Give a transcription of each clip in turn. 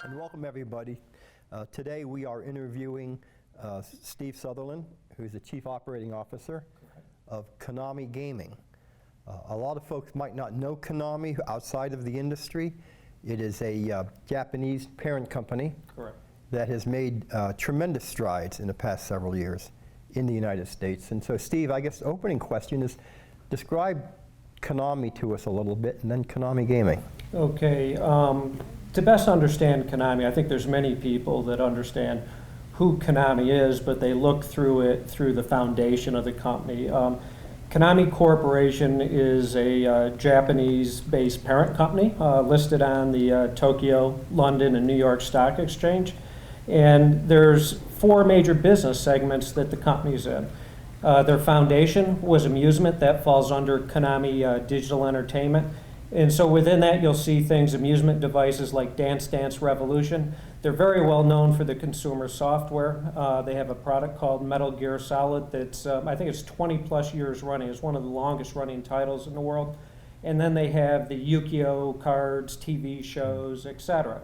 And welcome everybody. Today we are interviewing Steve Sutherland, who's the Chief Operating Officer of Konami Gaming. A lot of folks might not know Konami outside of the industry. It is a Japanese parent company. Correct. That has made tremendous strides in the past several years in the United States. And so Steve, I guess the opening question is, describe Konami to us a little bit, and then Konami Gaming. Okay. To best understand Konami, I think there's many people that understand who Konami is, but they look through it through the foundation of the company. Konami Corporation is a Japanese-based parent company listed on the Tokyo, London, and New York Stock Exchange. And there's four major business segments that the company's in. Their foundation was amusement. That falls under Konami Digital Entertainment. And so within that, you'll see things, amusement devices like Dance Dance Revolution. They're very well known for the consumer software. They have a product called Metal Gear Solid that's, I think it's 20 plus years running. It's one of the longest running titles in the world. And then they have the Yu-Gi-Oh cards, TV shows, etc.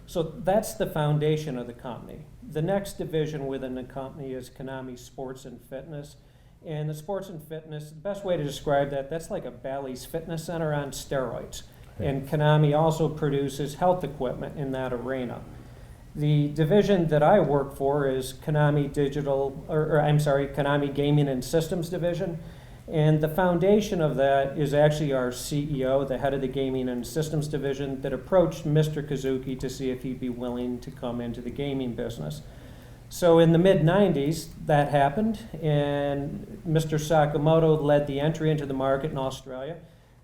So that's the foundation of the company. The next division within the company is Konami Sports and Fitness. And the sports and fitness, the best way to describe that, that's like a Bally's fitness center on steroids. And Konami also produces health equipment in that arena. The division that I work for is Konami Konami Gaming and Systems Division. And the foundation of that is actually our CEO, the head of the Gaming and Systems Division, that approached Mr. Kazuki to see if he'd be willing to come into the gaming business. So in the mid-90s, that happened, and Mr. Sakamoto led the entry into the market in Australia.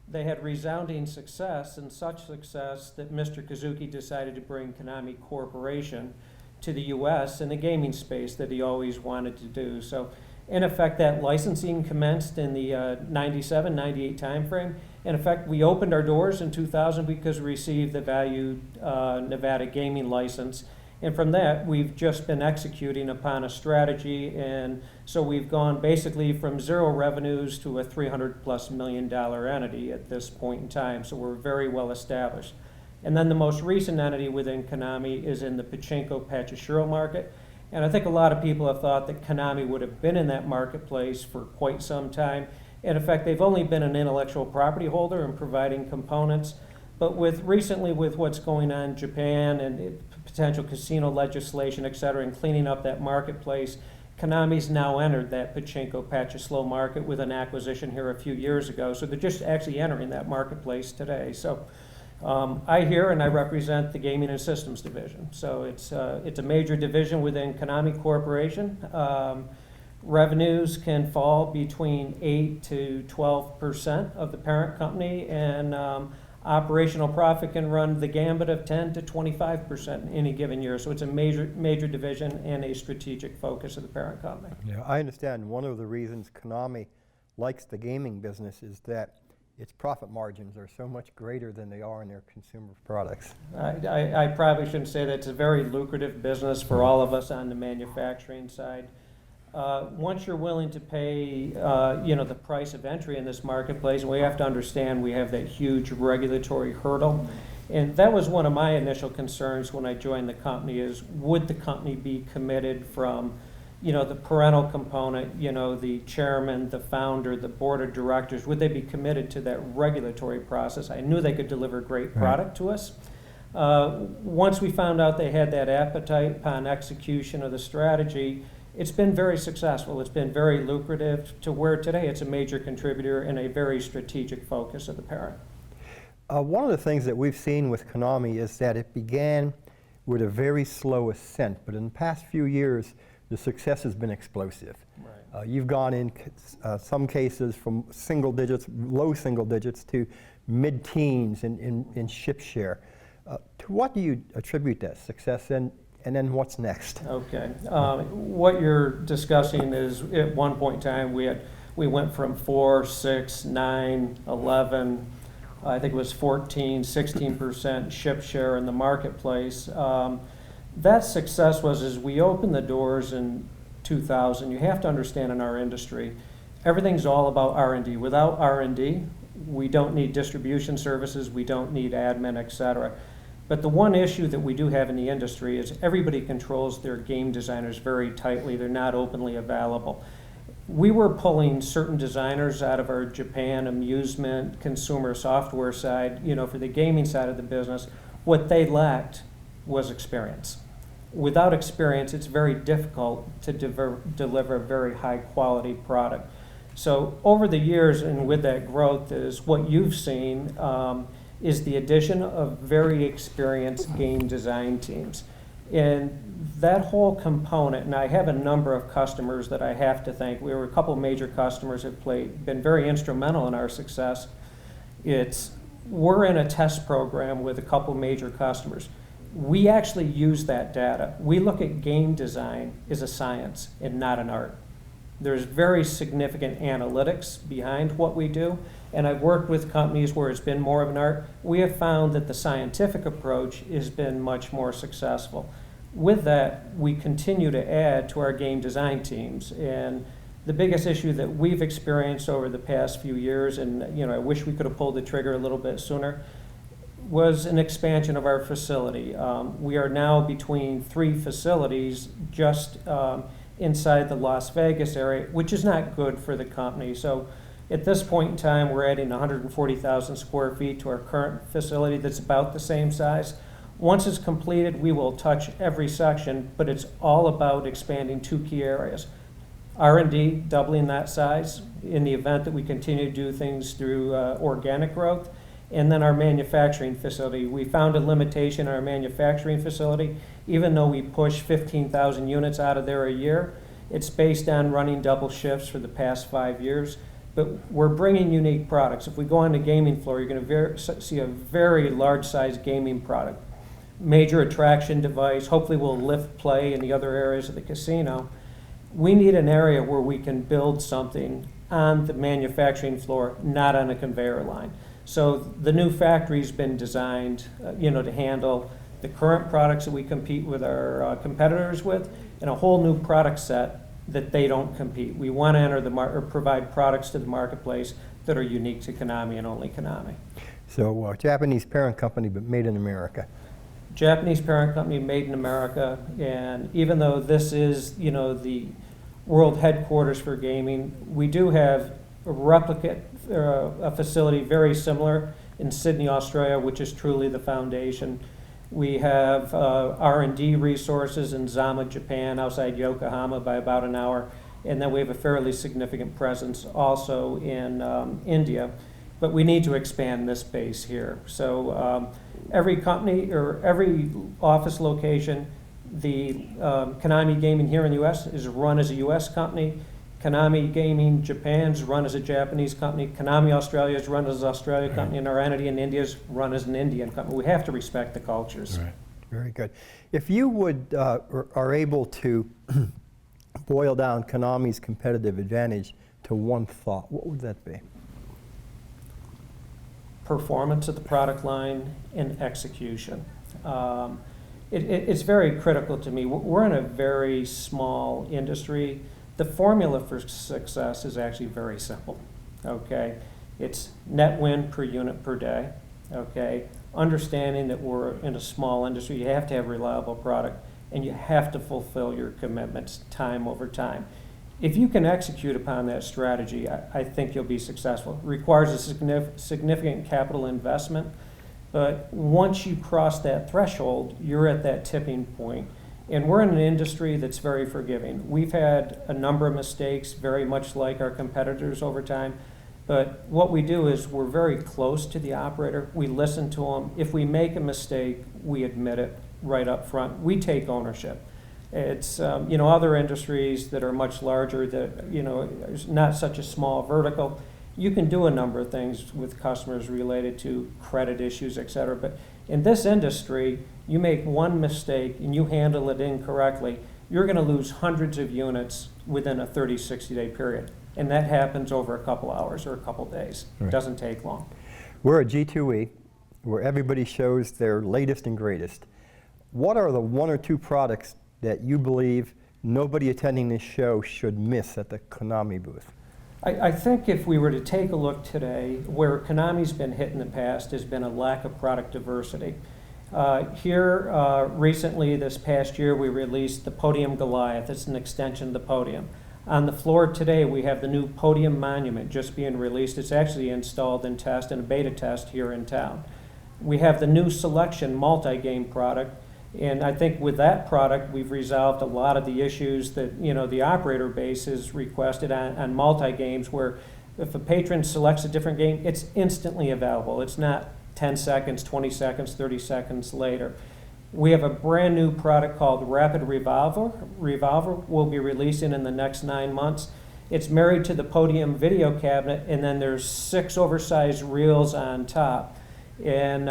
They had resounding success, and such success that Mr. Kazuki decided to bring Konami Corporation to the US in the gaming space that he always wanted to do. So in effect, that licensing commenced in the 97, 98 timeframe. In effect, we opened our doors in 2000 because we received the valued Nevada gaming license. And from that, we've just been executing upon a strategy, and so we've gone basically from zero revenues to a $300+ million entity at this point in time, so we're very well established. And then the most recent entity within Konami is in the pachinko pachishiro market, and I think a lot of people have thought that Konami would have been in that marketplace for quite some time. And in fact, they've only been an intellectual property holder and providing components. But recently with what's going on in Japan and potential casino legislation, et cetera, and cleaning up that marketplace, Konami's now entered that pachinko pachislo market with an acquisition here a few years ago. So they're just actually entering that marketplace today. So I hear and I represent the Gaming and Systems Division. So it's a major division within Konami Corporation. Revenues can fall between 8 to 12% of the parent company, and operational profit can run the gambit of 10 to 25% in any given year. So it's a major division and a strategic focus of the parent company. Yeah, I understand one of the reasons Konami likes the gaming business is that its profit margins are so much greater than they are in their consumer products. I probably shouldn't say that. It's a very lucrative business for all of us on the manufacturing side. Once you're willing to pay, the price of entry in this marketplace, we have to understand we have that huge regulatory hurdle. And that was one of my initial concerns when I joined the company is, would the company be committed from, the parental component, the chairman, the founder, the board of directors, would they be committed to that regulatory process? I knew they could deliver great product to us. Once we found out they had that appetite upon execution of the strategy, it's been very successful. It's been very lucrative to where today it's a major contributor and a very strategic focus of the parent. One of the things that we've seen with Konami is that it began with a very slow ascent, but in the past few years, the success has been explosive. Right. You've gone in some cases from single digits, low single digits, to mid-teens in ship share. To what do you attribute that success, and then what's next? Okay. What you're discussing is at one point in time we went from 4, 6, 9, 11, I think it was 14, 16% ship share in the marketplace. That success was as we opened the doors in 2000. You have to understand in our industry, everything's all about R&D. Without R&D, we don't need distribution services, we don't need admin, et cetera. But the one issue that we do have in the industry is everybody controls their game designers very tightly. They're not openly available. We were pulling certain designers out of our Japan amusement consumer software side, for the gaming side of the business. What they lacked was experience. Without experience, it's very difficult to deliver a very high quality product. So over the years and with that growth is what you've seen is the addition of very experienced game design teams. And that whole component, and I have a number of customers that I have to thank. We were a couple major customers that been very instrumental in our success. We're in a test program with a couple major customers. We actually use that data. We look at game design as a science and not an art. There's very significant analytics behind what we do, and I've worked with companies where it's been more of an art. We have found that the scientific approach has been much more successful. With that, we continue to add to our game design teams, and the biggest issue that we've experienced over the past few years, and I wish we could have pulled the trigger a little bit sooner, was an expansion of our facility. We are now between 3 facilities just inside the Las Vegas area, which is not good for the company. So at this point in time, we're adding 140,000 square feet to our current facility that's about the same size. Once it's completed, we will touch every section, but it's all about expanding 2 key areas. R&D, doubling that size in the event that we continue to do things through organic growth. And then our manufacturing facility. We found a limitation in our manufacturing facility. Even though we push 15,000 units out of there a year, it's based on running double shifts for the past 5 years. But we're bringing unique products. If we go on the gaming floor, you're going to see a very large-sized gaming product. Major attraction device. Hopefully we'll lift play in the other areas of the casino. We need an area where we can build something on the manufacturing floor, not on a conveyor line. So the new factory's been designed, to handle the current products that we compete with our competitors with, and a whole new product set that they don't compete. We want to enter the market or provide products to the marketplace that are unique to Konami and only Konami. So Japanese parent company, but made in America. Japanese parent company, made in America, and even though this is, the world headquarters for gaming, we do have a facility very similar in Sydney, Australia, which is truly the foundation. We have R&D resources in Zama, Japan, outside Yokohama by about an hour. And then we have a fairly significant presence also in India. But we need to expand this base here. So every company or every office location, the Konami Gaming here in the U.S. is run as a U.S. company. Konami Gaming Japan is run as a Japanese company. Konami Australia is run as an Australian company, and our entity in India is run as an Indian company. We have to respect the cultures. Right. Very good. If you would are able to boil down Konami's competitive advantage to one thought, what would that be? Performance of the product line and execution. It's very critical to me. We're in a very small industry. The formula for success is actually very simple, okay? It's net win per unit per day, okay? Understanding that we're in a small industry, you have to have a reliable product, and you have to fulfill your commitments time over time. If you can execute upon that strategy, I think you'll be successful. It requires a significant capital investment, but once you cross that threshold, you're at that tipping point. And we're in an industry that's very forgiving. We've had a number of mistakes, very much like our competitors over time. But what we do is we're very close to the operator. We listen to them. If we make a mistake, we admit it right up front. We take ownership. It's, other industries that are much larger, that, is not such a small vertical. You can do a number of things with customers related to credit issues, et cetera. But in this industry, you make one mistake and you handle it incorrectly, you're going to lose hundreds of units within a 30, 60-day period. And that happens over a couple hours or a couple days. Right. It doesn't take long. We're at G2E, where everybody shows their latest and greatest. What are the 1 or 2 products that you believe nobody attending this show should miss at the Konami booth? I think if we were to take a look today, where Konami's been hit in the past has been a lack of product diversity. Recently, this past year, we released the Podium Goliath. It's an extension of the Podium. On the floor today, we have the new Podium Monument just being released. It's actually installed in test, in a beta test here in town. We have the new Selection multi-game product, and I think with that product, we've resolved a lot of the issues that the operator base has requested on multi-games, where if a patron selects a different game, it's instantly available. It's not 10 seconds, 20 seconds, 30 seconds later. We have a brand new product called Rapid Revolver. Revolver will be releasing in the next 9 months. It's married to the Podium video cabinet, and then there's 6 oversized reels on top. And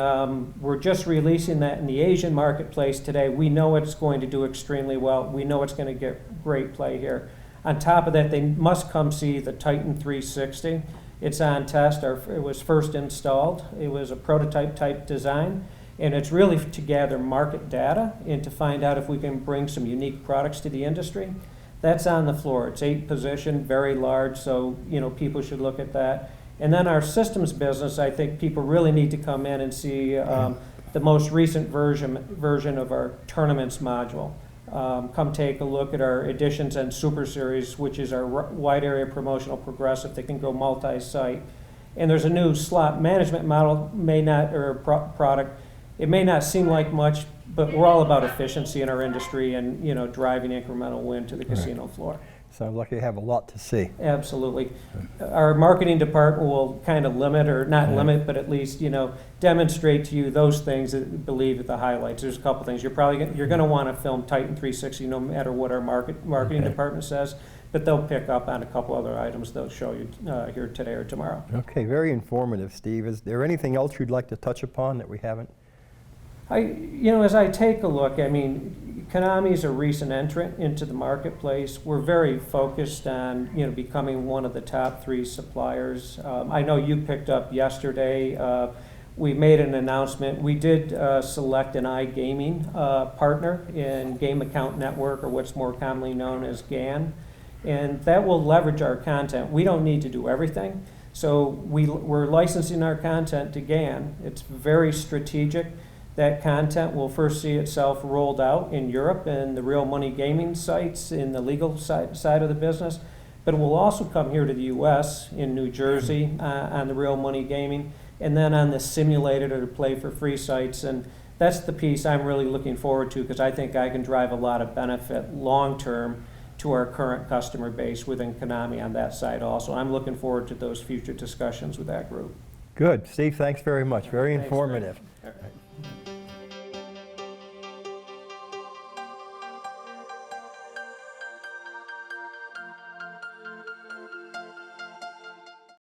we're just releasing that in the Asian marketplace today. We know it's going to do extremely well. We know it's going to get great play here. On top of that, they must come see the Titan 360. It's on test. It was first installed. It was a prototype type design. And it's really to gather market data and to find out if we can bring some unique products to the industry. That's on the floor. It's 8 position, very large, so people should look at that. And then our systems business, I think people really need to come in and see the most recent version of our tournaments module. Come take a look at our Editions and Super Series, which is our wide area promotional progressive that can go multi-site. And there's a new slot management model, product. It may not seem like much, but we're all about efficiency in our industry and driving incremental win to the casino floor. Sounds like you have a lot to see. Absolutely. Our marketing department will kind of limit, or not limit, but at least demonstrate to you those things that believe at the highlights. There's a couple things you're going to want to film Titan 360 no matter what our marketing department says, but they'll pick up on a couple other items they'll show you here today or tomorrow. Okay, very informative, Steve. Is there anything else you'd like to touch upon that we haven't? As I take a look, Konami is a recent entrant into the marketplace. We're very focused on, becoming one of the top 3 suppliers. I know you picked up yesterday. We made an announcement. We did select an iGaming partner in Game Account Network, or what's more commonly known as GAN, and that will leverage our content. We don't need to do everything, so we're licensing our content to GAN. It's very strategic. That content will first see itself rolled out in Europe and the real money gaming sites in the legal side of the business, but it will also come here to the U.S. in New Jersey on the real money gaming, and then on the simulated or play for free sites. And that's the piece I'm really looking forward to, because I think I can drive a lot of benefit long term to our current customer base within Konami on that side also. I'm looking forward to those future discussions with that group. Good. Steve, thanks very much. Very Thanks, informative. All right.